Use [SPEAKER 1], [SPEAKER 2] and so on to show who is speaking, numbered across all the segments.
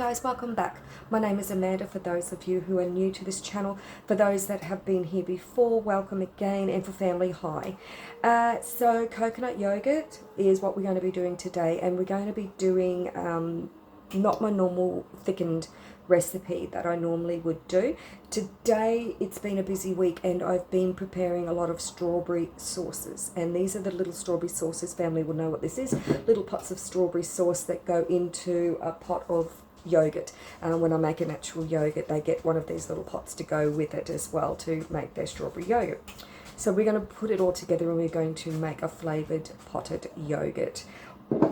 [SPEAKER 1] guys, welcome back. My name is Amanda for those of you who are new to this channel. For those that have been here before, welcome again, and for family, hi. So coconut yogurt is what we're going to be doing today, and we're going to be doing not my normal thickened recipe that I normally would do. Today it's been a busy week and I've been preparing a lot of strawberry sauces, and these are the little strawberry sauces. Family will know what this is. Little pots of strawberry sauce that go into a pot of yogurt. When I make a natural yogurt, they get one of these little pots to go with it as well to make their strawberry yogurt. So we're going to put it all together and we're going to make a flavoured potted yogurt.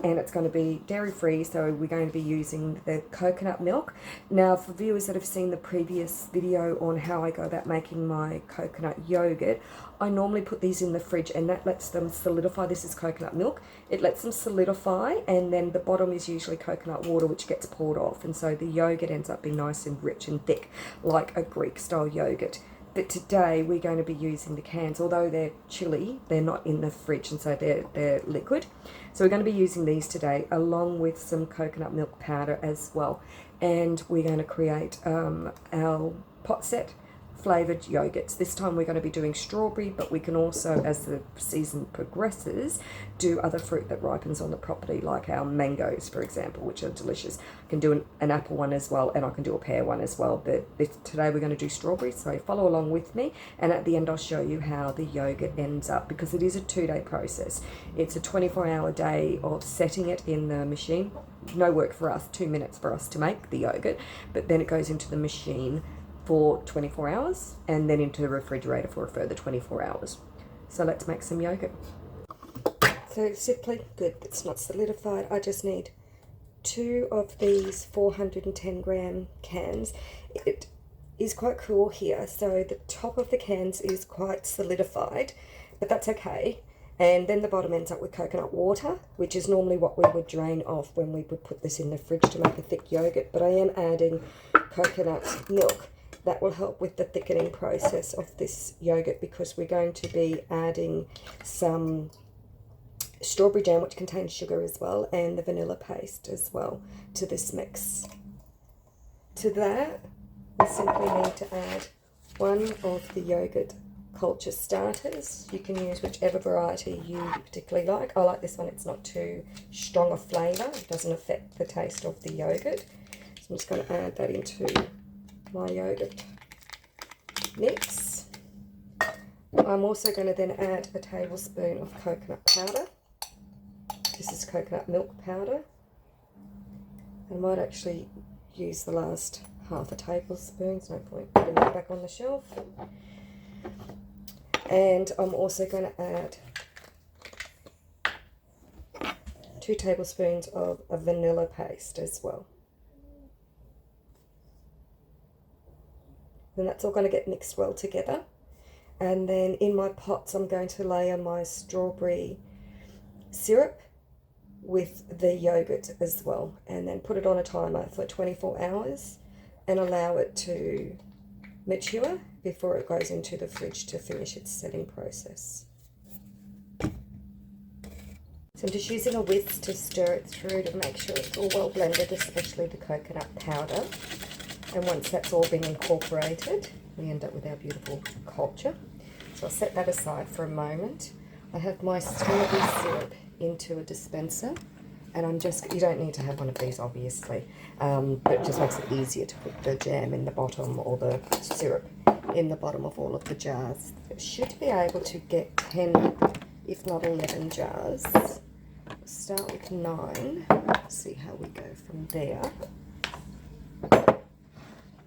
[SPEAKER 1] And it's going to be dairy free, so we're going to be using the coconut milk. Now, for viewers that have seen the previous video on how I go about making my coconut yogurt, I normally put these in the fridge and that lets them solidify. This is coconut milk. It lets them solidify, and then the bottom is usually coconut water which gets poured off, and so the yogurt ends up being nice and rich and thick like a Greek style yogurt. But today we're going to be using the cans. Although they're chilly, they're not in the fridge, and so they're liquid. So we're going to be using these today along with some coconut milk powder as well. And we're going to create our pot set flavoured yogurts. This time we're going to be doing strawberry, but we can also, as the season progresses, do other fruit that ripens on the property, like our mangoes, for example, which are delicious. I can do an apple one as well, and I can do a pear one as well. But today we're going to do strawberry, so follow along with me, and at the end I'll show you how the yogurt ends up, because it is a 2-day process. It's a 24-hour day of setting it in the machine. No work for us, 2 minutes for us to make the yogurt, but then it goes into the machine for 24 hours and then into the refrigerator for a further 24 hours. So let's make some yogurt. So it's simply good, it's not solidified. I just need 2 of these 410 gram cans. It is quite cool here, so the top of the cans is quite solidified, but that's okay. And then the bottom ends up with coconut water, which is normally what we would drain off when we would put this in the fridge to make a thick yogurt. But I am adding coconut milk. That will help with the thickening process of this yogurt, because we're going to be adding some strawberry jam, which contains sugar as well, and the vanilla paste as well to this mix. To that, we simply need to add 1 of the yogurt culture starters. You can use whichever variety you particularly like. I like this one. It's not too strong a flavour. It doesn't affect the taste of the yogurt. So I'm just going to add that into my yogurt mix. I'm also going to then add a tablespoon of coconut powder. This is coconut milk powder. I might actually use the last half a tablespoon. There's no point putting it back on the shelf. And I'm also going to add 2 tablespoons of a vanilla paste as well. And that's all going to get mixed well together. And then in my pots I'm going to layer my strawberry syrup with the yogurt as well, and then put it on a timer for 24 hours and allow it to mature before it goes into the fridge to finish its setting process. So I'm just using a whisk to stir it through to make sure it's all well blended, especially the coconut powder. And once that's all been incorporated, we end up with our beautiful culture. So I'll set that aside for a moment. I have my strawberry syrup into a dispenser, and you don't need to have one of these obviously, but it just makes it easier to put the jam in the bottom, or the syrup in the bottom of all of the jars. It should be able to get 10, if not 11 jars. We'll start with 9, see how we go from there.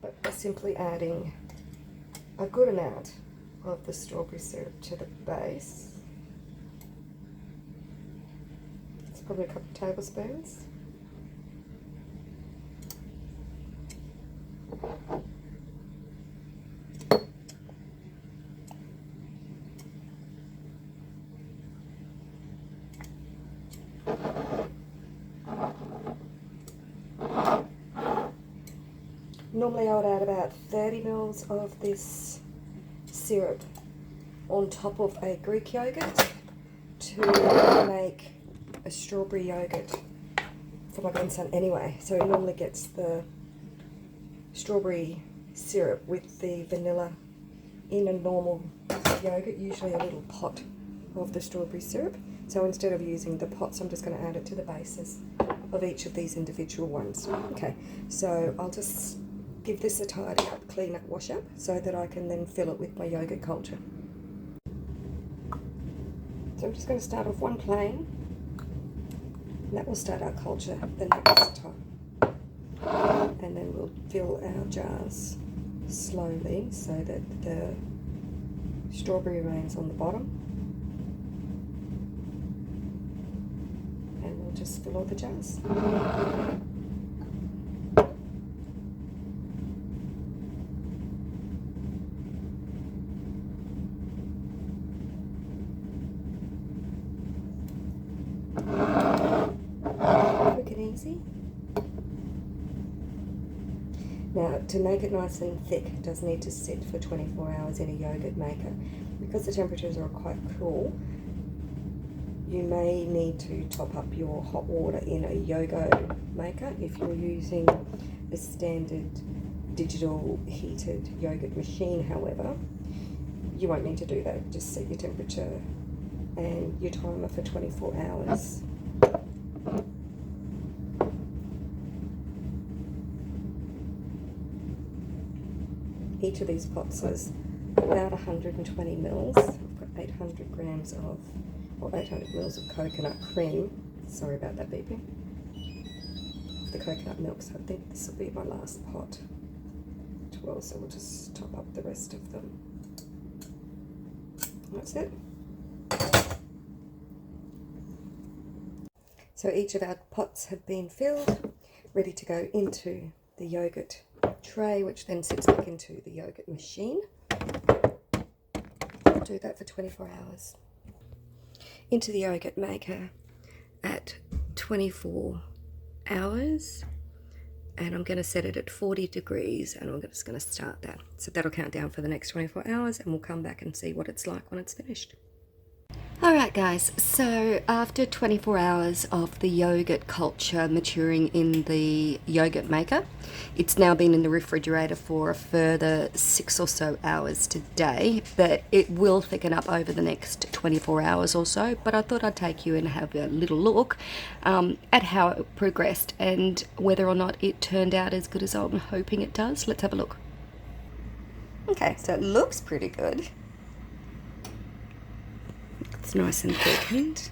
[SPEAKER 1] But by simply adding a good amount of the strawberry syrup to the base. It's probably a couple of tablespoons. Normally I would add about 30 mils of this syrup on top of a Greek yogurt to make a strawberry yogurt. for my grandson anyway. So he normally gets the strawberry syrup with the vanilla in a normal yogurt, usually a little pot of the strawberry syrup. So instead of using the pots, I'm just going to add it to the bases of each of these individual ones. Okay, so I'll just give this a tidy up, clean up, wash up, so that I can then fill it with my yogurt culture. So I'm just going to start off one plain, and that will start our culture the next time. And then we'll fill our jars slowly so that the strawberry remains on the bottom. And we'll just fill all the jars. Quick and easy. Now, to make it nice and thick, it does need to sit for 24 hours in a yogurt maker. Because the temperatures are quite cool, you may need to top up your hot water in a yogo maker. If you're using a standard digital heated yogurt machine, however, you won't need to do that. Just set your temperature and your timer for 24 hours. Each of these pots is about 120 mils. I've got 800 grams of, or 800 mils of coconut cream. Sorry about that beeping. The coconut milk, so I think this will be my last pot as well, so we'll just top up the rest of them. That's it. So each of our pots have been filled, ready to go into the yogurt tray, which then sits back into the yogurt machine. I'll do that for 24 hours. Into the yogurt maker at 24 hours, and I'm going to set it at 40 degrees, and I'm just going to start that. So that'll count down for the next 24 hours, and we'll come back and see what it's like when it's finished. Alright guys, so after 24 hours of the yogurt culture maturing in the yogurt maker, it's now been in the refrigerator for a further 6 or so hours today, but it will thicken up over the next 24 hours or so. But I thought I'd take you and have a little look at how it progressed and whether or not it turned out as good as I'm hoping it does. Let's have a look. Okay, so it looks pretty good. It's nice and thickened.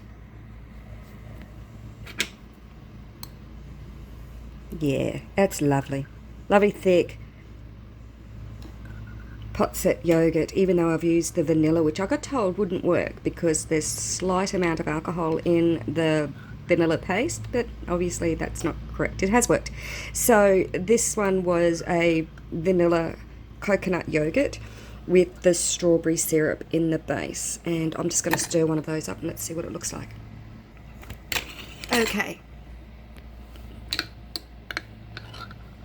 [SPEAKER 1] Yeah, that's lovely. Lovely thick pot set yogurt, even though I've used the vanilla, which I got told wouldn't work because there's slight amount of alcohol in the vanilla paste, but obviously that's not correct. It has worked. So this one was a vanilla coconut yogurt with the strawberry syrup in the base, and I'm just going to stir one of those up and let's see what it looks like. Okay,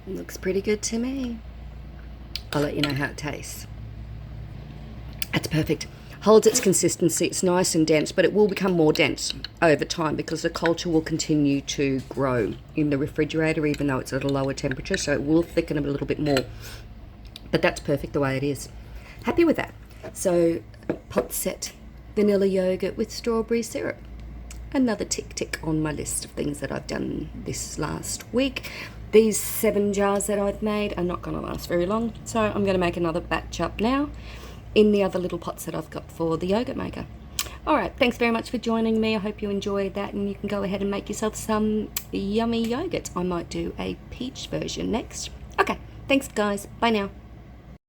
[SPEAKER 1] looks pretty good to me. I'll let you know how it tastes. That's perfect. Holds its consistency. It's nice and dense, but it will become more dense over time because the culture will continue to grow in the refrigerator, even though it's at a lower temperature, so it will thicken a little bit more. But that's perfect the way it is. Happy with that. So pot set vanilla yogurt with strawberry syrup. Another tick on my list of things that I've done this last week. These 7 jars that I've made are not going to last very long, so I'm going to make another batch up now in the other little pots that I've got for the yogurt maker. Alright, thanks very much for joining me. I hope you enjoyed that, and you can go ahead and make yourself some yummy yogurt. I might do a peach version next. Okay, thanks guys. Bye now.